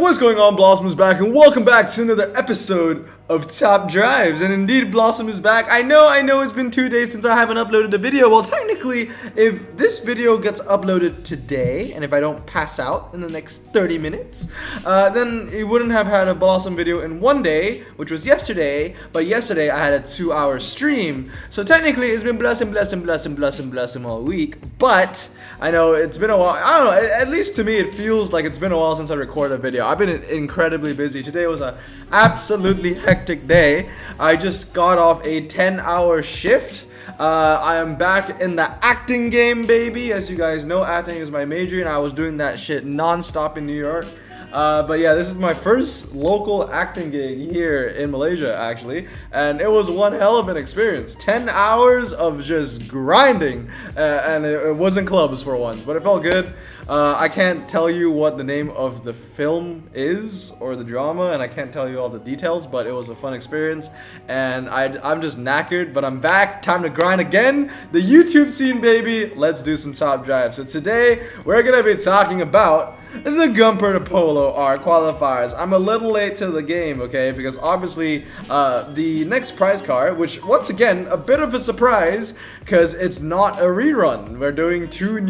What's going on? Blossom is back, and welcome back to another episode of Top Drives. And indeed, Blossom is back. I know it's been 2 days since I haven't uploaded a video. Well, technically, if this video gets uploaded today, and if I don't pass out in the next 30 minutes, then you wouldn't have had a Blossom video in 1 day, which was yesterday. But yesterday, I had a 2-hour stream. So technically, it's been blessing all week. But I know it's been a while. I don't know. At least to me, it feels like it's been a while since I recorded a video. I've been incredibly busy. Today was a absolutely hectic day. I just got off a 10-hour shift. I am back in the acting game, baby. As you guys know, acting is my major, and I was doing that shit non-stop in New York. But yeah, this is my first local acting gig here in Malaysia, actually, and it was one hell of an experience. 10 hours of just grinding, and it wasn't clubs for once, but it felt good. I can't tell you what the name of the film is or the drama, and I can't tell you all the details, but it was a fun experience, and I'm just knackered, but I'm back. Time to grind again. The YouTube scene, baby. Let's do some top drives. So today, we're gonna be talking about the Gumpert Polo R qualifiers. I'm a little late to the game, okay, because obviously the next prize card, which once again a bit of a surprise because it's not a rerun. We're doing two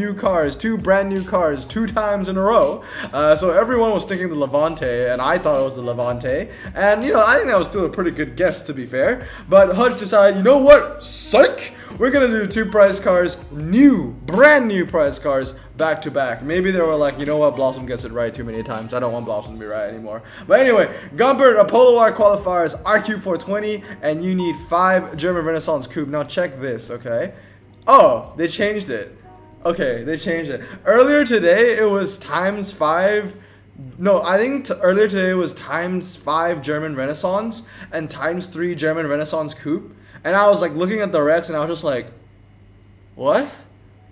brand new cars 2 times in a row. So everyone was thinking the Levante, and I thought it was the Levante, and you know, I think that was still a pretty good guess, to be fair. But Hutch decided, you know what, psych, we're gonna do 2 prize cars, brand new prize cars, back to back. Maybe they were like, you know what, Blossom gets it right too many times. I don't want Blossom to be right anymore. But anyway, Gumpert Polo R qualifiers, RQ420, and you need 5 German Renaissance Coupe. Now check this, okay? Oh, they changed it. Okay, they changed it. Earlier today, it was times 5. No, I think earlier today it was times 5 German Renaissance and times 3 German Renaissance Coupe. And I was like looking at the Rex, and I was just like, what?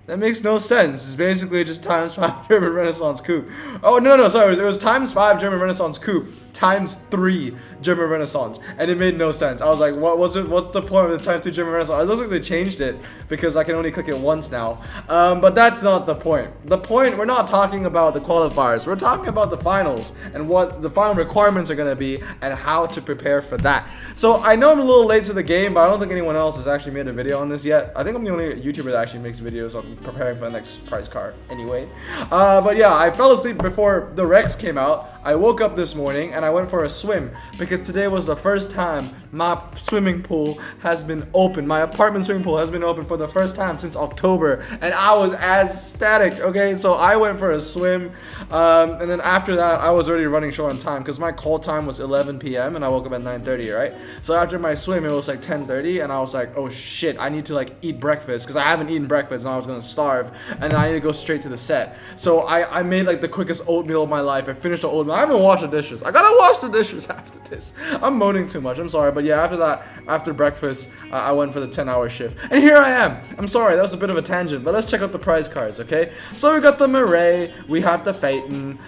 That makes no sense. It's basically just times 5 German Renaissance Coupe. Oh, no, sorry. It was times 5 German Renaissance Coupe times 3 German Renaissance. And it made no sense. I was like, what's the point of the times 2 German Renaissance? It looks like they changed it because I can only click it once now. But that's not the point. The point, we're not talking about the qualifiers. We're talking about the finals and what the final requirements are going to be and how to prepare for that. So I know I'm a little late to the game, but I don't think anyone else has actually made a video on this yet. I think I'm the only YouTuber that actually makes videos on preparing for the next prize card anyway. But yeah, I fell asleep before the Rex came out. I woke up this morning and I went for a swim because today was the first time my swimming pool has been open. My apartment swimming pool has been open for the first time since October, and I was ecstatic. Okay, so I went for a swim, and then after that I was already running short on time because my call time was 11 p.m. and I woke up at 9:30, right? So after my swim it was like 10:30, and I was like, oh shit, I need to like eat breakfast because I haven't eaten breakfast and I was gonna starve, and I need to go straight to the set. So I made like the quickest oatmeal of my life. I finished the oatmeal. I haven't washed the dishes. I gotta wash the dishes after this. I'm moaning too much. I'm sorry, but yeah, after that, after breakfast, I went for the 10-hour shift, and here I am. I'm sorry, that was a bit of a tangent, but let's check out the prize cards, okay? So we got the Mirai, we have the Phaeton,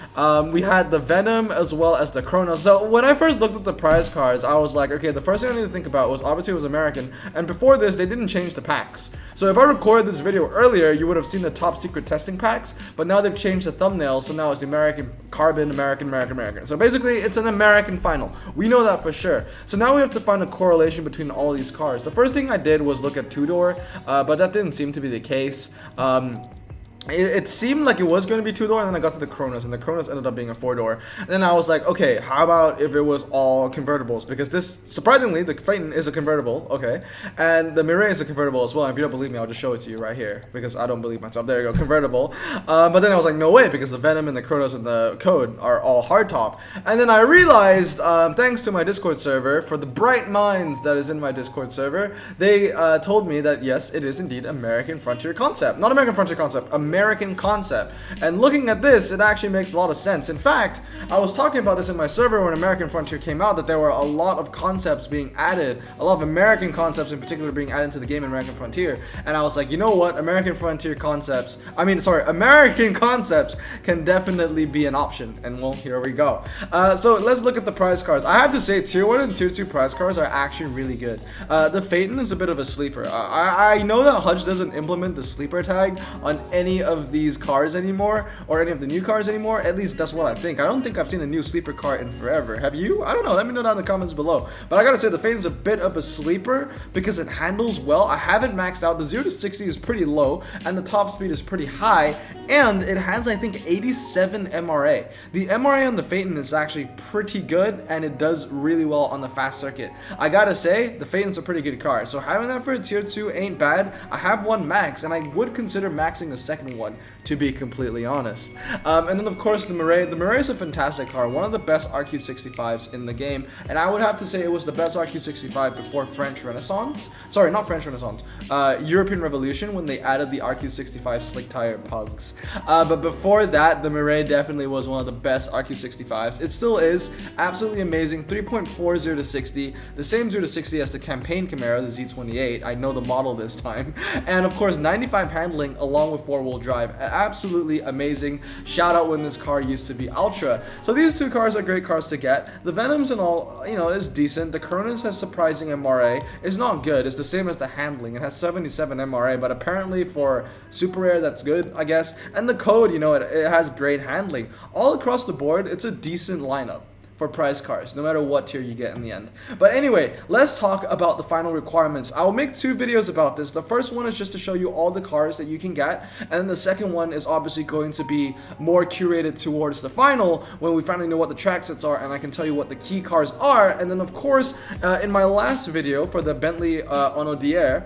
we had the Venom as well as the Kronos. So when I first looked at the prize cards, I was like, okay, the first thing I need to think about was obviously it was American, and before this, they didn't change the packs. So if I recorded this video earlier, you would have seen the top secret testing packs, but now they've changed the thumbnail, so now it's the American Carbon, American. So basically, it's an American final. We know that for sure. So now we have to find a correlation between all these cars. The first thing I did was look at two-door, but that didn't seem to be the case. It seemed like it was going to be 2-door, and then I got to the Kronos, and the Kronos ended up being a 4-door. And then I was like, okay, how about if it was all convertibles? Because this, surprisingly, the Phaeton is a convertible, okay, and the Mirai is a convertible as well. And if you don't believe me, I'll just show it to you right here, because I don't believe myself. There you go, convertible. But then I was like, no way, because the Venom and the Kronos and the Code are all hardtop. And then I realized, thanks to my Discord server, for the bright minds that is in my Discord server, they told me that yes, it is indeed American Frontier concept. Not American Frontier concept, American concept. And looking at this, it actually makes a lot of sense. In fact, I was talking about this in my server when American Frontier came out, that there were a lot of concepts being added, a lot of American concepts in particular being added to the game in American Frontier. And I was like, you know what, American concepts can definitely be an option. And well, here we go. So let's look at the prize cards. I have to say, tier 1 and tier 2 prize cards are actually really good. The Phaeton is a bit of a sleeper. I know that Hutch doesn't implement the sleeper tag on any any of these cars anymore, or any of the new cars anymore. At least that's what I think. I don't think I've seen a new sleeper car in forever. Have you? I don't know. Let me know down in the comments below. But I gotta say, the Phaeton's a bit of a sleeper because it handles well. I haven't maxed out. The 0 to 60 is pretty low, and the top speed is pretty high, and it has, I think, 87 MRA. The MRA on the Phaeton is actually pretty good, and it does really well on the fast circuit. I gotta say, the Phaeton's a pretty good car, so having that for a tier 2 ain't bad. I have one max, and I would consider maxing the second one, to be completely honest. And then of course the Mirai. The Mirai is a fantastic car, one of the best RQ65s in the game, and I would have to say it was the best RQ65 before French Renaissance. Sorry, not French Renaissance. European Revolution, when they added the RQ65 slick tire pugs. But before that, the Mirai definitely was one of the best RQ65s. It still is absolutely amazing. 3.4 0 to 60, the same 0 to 60 as the campaign Camaro, the Z28. I know the model this time, and of course 95 handling along with 4-wheel drive. Absolutely amazing. Shout out when this car used to be Ultra. So these two cars are great cars to get. The Venoms and all, you know, is decent. The Coronas has surprising MRA. It's not good. It's the same as the handling. It has 77 MRA, but apparently for super rare, that's good, I guess. And the Code, you know, it has great handling. All across the board, it's a decent lineup for prize cars, no matter what tier you get in the end. But anyway, let's talk about the final requirements. I will make 2 videos about this. The first one is just to show you all the cars that you can get, and then the second one is obviously going to be more curated towards the final, when we finally know what the track sets are, and I can tell you what the key cars are. And then of course, in my last video for the Bentley Onodier,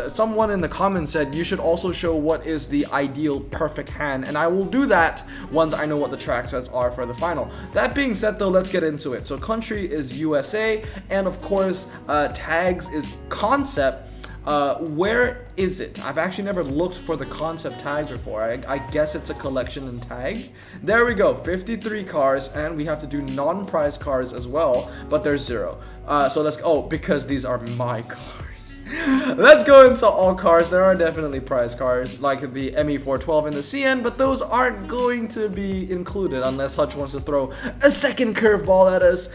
someone in the comments said you should also show what is the ideal perfect hand, and I will do that once I know what the track sets are for the final. That being said though, let's get into it. So country is USA, and of course tags is concept. Where is it? I've actually never looked for the concept tags before. I guess it's a collection and tag. There we go, 53 cars, and we have to do non-prize cars as well, but there's 0. So let's, oh, because these are my cars. Let's go into all cars. There are definitely prize cars like the ME412 and the CN, but those aren't going to be included unless Hutch wants to throw a second curveball at us.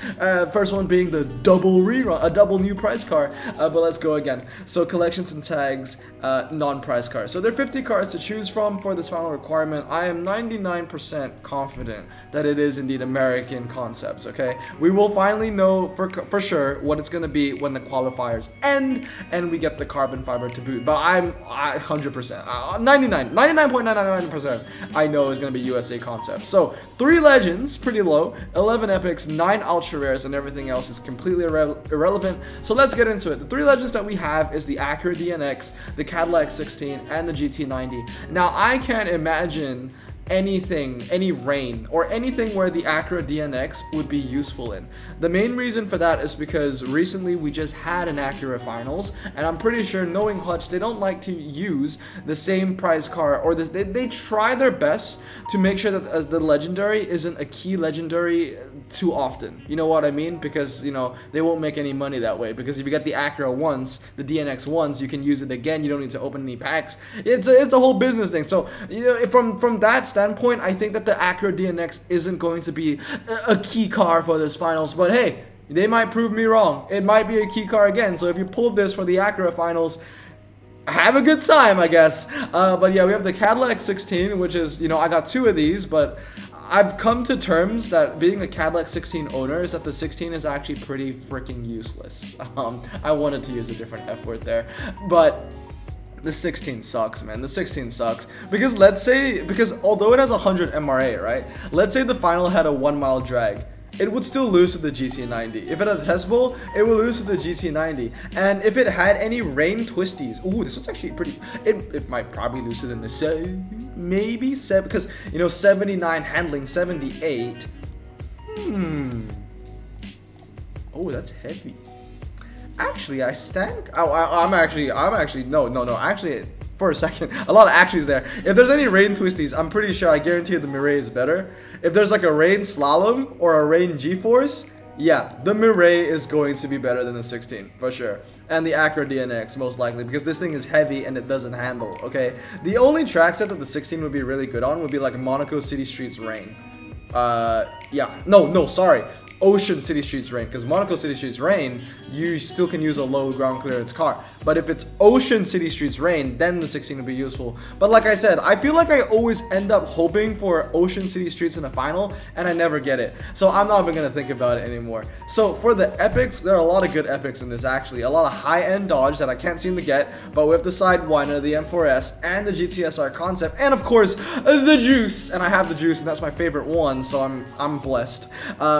First one being the double rerun, a double new prize car. But let's go again. So collections and tags, non-prize cars. So there are 50 cars to choose from for this final requirement. I am 99% confident that it is indeed American concepts. Okay, we will finally know for sure what it's going to be when the qualifiers end and we get the carbon fiber to boot. But I'm 100%, 99.999% I know is going to be USA concepts. So 3 legends, pretty low, 11 epics, 9 ultra rares, and everything else is completely irrelevant. So let's get into it. The 3 legends that we have is the Acura DNX, the Cadillac 16, and the GT90. Now I can't imagine anything, any rain, or anything where the Acura DNX would be useful in. The main reason for that is because recently we just had an Acura finals, and I'm pretty sure, knowing Hutch, they don't like to use the same prize car, or this, they try their best to make sure that the legendary isn't a key legendary too often. You know what I mean? Because, you know, they won't make any money that way, because if you get the Acura once, the DNX once, you can use it again. You don't need to open any packs. It's a whole business thing. So, you know, from that standpoint, I think that the Acura DNX isn't going to be a key car for this finals, but hey, they might prove me wrong. It might be a key car again. So if you pulled this for the Acura finals, have a good time, I guess. But yeah, we have the Cadillac 16, which is, you know, I got 2 of these, but I've come to terms that being a Cadillac 16 owner is that the 16 is actually pretty freaking useless. I wanted to use a different F word there, but the 16 sucks, man. The 16 sucks because because although it has 100 MRA, right? Let's say the final had a 1 mile drag. It would still lose to the GT90. If it had a test bowl, it would lose to the GT90. And if it had any rain twisties, ooh, this one's actually pretty. It might probably lose to the maybe 7, because you know 79 handling, 78. Oh, that's heavy. Actually, I stand. Oh, I'm actually. No. Actually, for a second, a lot of actions there. If there's any rain twisties, I'm pretty sure. I guarantee you the Mirai is better. If there's like a rain slalom or a rain G-force, yeah, the Mirai is going to be better than the 16 for sure, and the Acura DNX most likely, because this thing is heavy and it doesn't handle. Okay, the only track set that the 16 would be really good on would be like Monaco City Streets Rain. Yeah, no, sorry. Ocean City Streets Rain, because Monaco City Streets Rain you still can use a low ground clearance car. But if it's Ocean City Streets Rain, then the 16 will be useful. But like I said, I feel like I always end up hoping for Ocean City Streets in the final, and I never get it. So I'm not even gonna think about it anymore. So for the epics, there are a lot of good epics in this actually. A lot of high-end dodge that I can't seem to get, but with the Sidewinder, the M4S, and the GTSR concept, and of course the juice. And I have the juice, and that's my favorite one, so I'm blessed.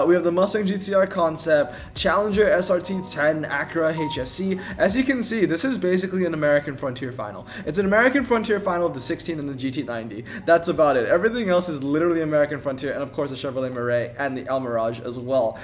We have the Mustang GTR concept, Challenger SRT10, Acura HSC. As you can see, this is basically an American Frontier final. It's an American Frontier final of the 16 and the GT90. That's about it. Everything else is literally American Frontier, and of course the Chevrolet Murray and the El Mirage as well.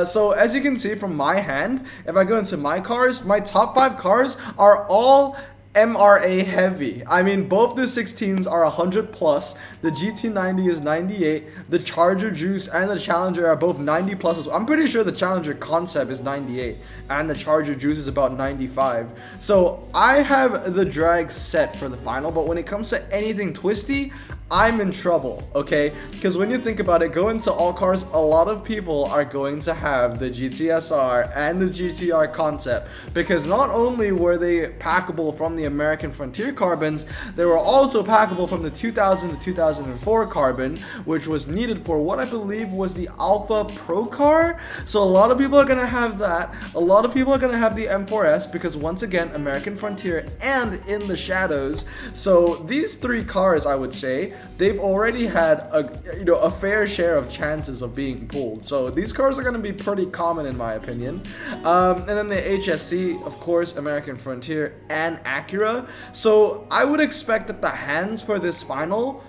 So as you can see from my hand, if I go into my cars, my top 5 cars are all MRA heavy. I mean, both the 16s are 100 plus, the GT90 is 98, the Charger Juice and the Challenger are both 90 plus. I'm pretty sure the Challenger concept is 98 and the Charger Juice is about 95. So I have the drag set for the final, but when it comes to anything twisty, I'm in trouble, okay? Because when you think about it, go into all cars, a lot of people are going to have the GTSR and the GTR concept, because not only were they packable from the American Frontier carbons, they were also packable from the 2000 to 2004 carbon, which was needed for what I believe was the Alpha Pro car. So a lot of people are going to have that. A lot of people are going to have the M4S, because once again, American Frontier and in the shadows. So these 3 cars, I would say, they've already had a fair share of chances of being pulled. So these cars are going to be pretty common in my opinion. And then the HSC, of course, American Frontier and Acura. So I would expect that the hands for this final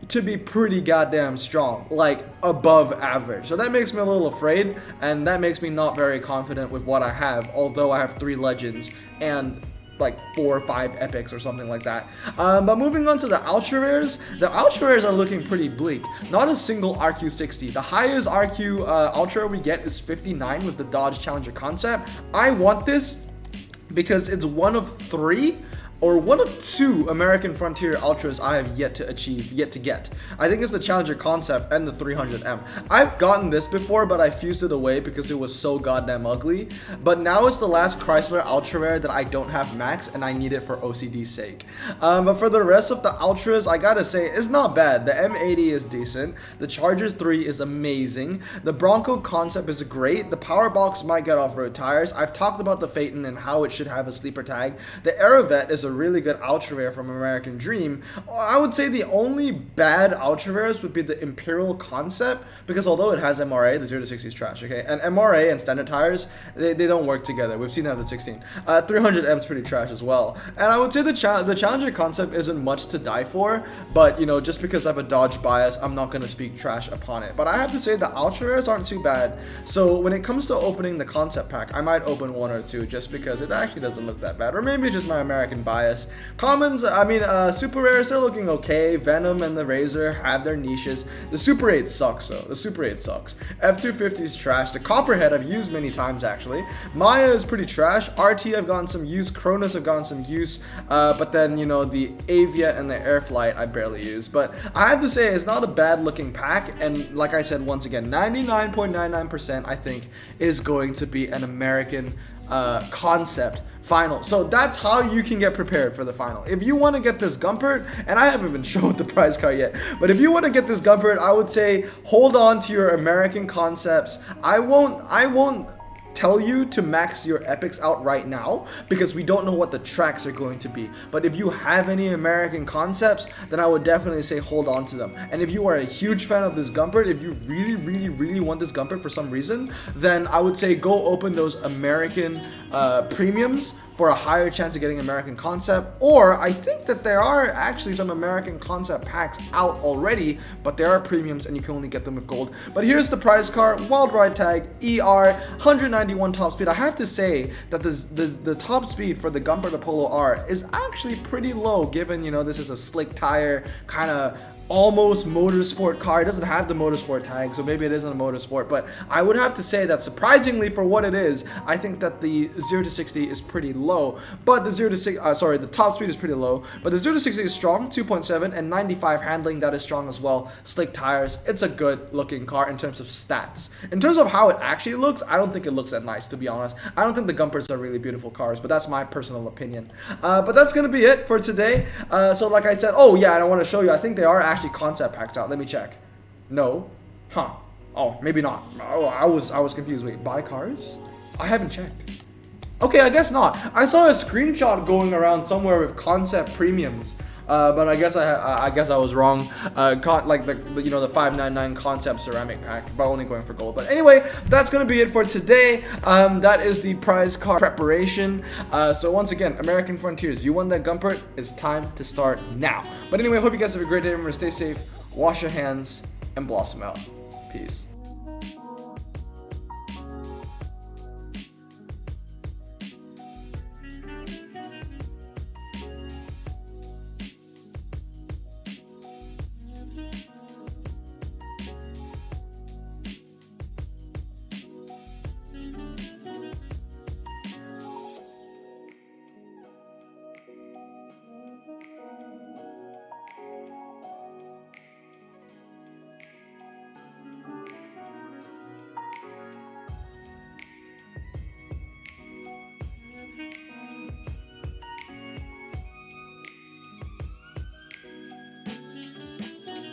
to be pretty goddamn strong, like above average. So that makes me a little afraid, and that makes me not very confident with what I have, although I have 3 legends and like 4 or 5 epics or something like that. But moving on to the ultra rares, are looking pretty bleak. Not a single RQ60. The highest RQ ultra we get is 59 with the Dodge Challenger concept. I want this because it's one of 3 or one of 2 American Frontier Ultras I have yet to get. I think it's the Challenger concept and the 300M. I've gotten this before, but I fused it away because it was so goddamn ugly. But now it's the last Chrysler Ultra Rare that I don't have max, and I need it for OCD's sake. But for the rest of the Ultras, I gotta say, it's not bad. The M80 is decent. The Charger 3 is amazing. The Bronco concept is great. The Power Box might get off-road tires. I've talked about the Phaeton and how it should have a sleeper tag. The Aerovet is a really good ultra rare from American Dream. I would say the only bad ultra rares would be the Imperial concept, because although it has MRA, the 0 to 60 is trash, okay? And MRA and standard tires, they don't work together. We've seen that with the 16. 300M is pretty trash as well. And I would say the Challenger concept isn't much to die for, but you know, just because I have a Dodge bias, I'm not going to speak trash upon it. But I have to say the ultra rares aren't too bad. So when it comes to opening the concept pack, I might open 1 or 2 just because it actually doesn't look that bad. Or maybe it's just my American bias. Commons, I mean, super rares, they're looking okay. Venom and the Razor have their niches. The Super 8 sucks though. The Super 8 sucks. F250 is trash. The Copperhead I've used many times actually. Maya is pretty trash. RT I've gotten some use. Cronus I've gotten some use. But then, you know, the Aviat and the Airflight I barely use. But I have to say, it's not a bad looking pack. And like I said, once again, 99.99% I think is going to be an American concept final. So that's how you can get prepared for the final. If you want to get this Gumpert, and I haven't even showed the prize card yet, but if you want to get this Gumpert, I would say hold on to your American concepts. I won't tell you to max your epics out right now because we don't know what the tracks are going to be. But if you have any American concepts, then I would definitely say hold on to them. And if you are a huge fan of this Gumpert, if you really want this Gumpert for some reason, then I would say go open those American premiums for a higher chance of getting American concept. Or I think that there are actually some American concept packs out already, but there are premiums and you can only get them with gold. But here's the prize card: Wild Ride Tag, ER, 191 top speed. I have to say that the top speed for the Gumpert Apollo R is actually pretty low, given, you know, this is a slick tire kind of almost motorsport car. It doesn't have the motorsport tag, so maybe it isn't a motorsport, but I would have to say that surprisingly for what it is, I think that the 0 to 60 is pretty low. low, but the 0 to 6, the top speed is pretty low, but the 0 to 60 is strong, 2.7, and 95 handling, that is strong as well. Slick tires, it's a good looking car in terms of stats. In terms of how it actually looks, I don't think it looks that nice, to be honest. I don't think the Gumperts are really beautiful cars, but that's my personal opinion. But that's gonna be it for today. So like I said, oh yeah, and I want to show you, I think they are actually concept packs out. Let me check. No. Huh. Oh, maybe not. Oh, I was confused. Wait, buy cars? I haven't checked. Okay, I guess not. I saw a screenshot going around somewhere with concept premiums. But I guess I was wrong. Like the 599 concept ceramic pack, but only going for gold. But anyway, that's gonna be it for today. That is the prize car preparation. So once again, American Frontiers, you won that Gumpert. It's time to start now. But anyway, I hope you guys have a great day. Remember, stay safe, wash your hands, and blossom out. Peace.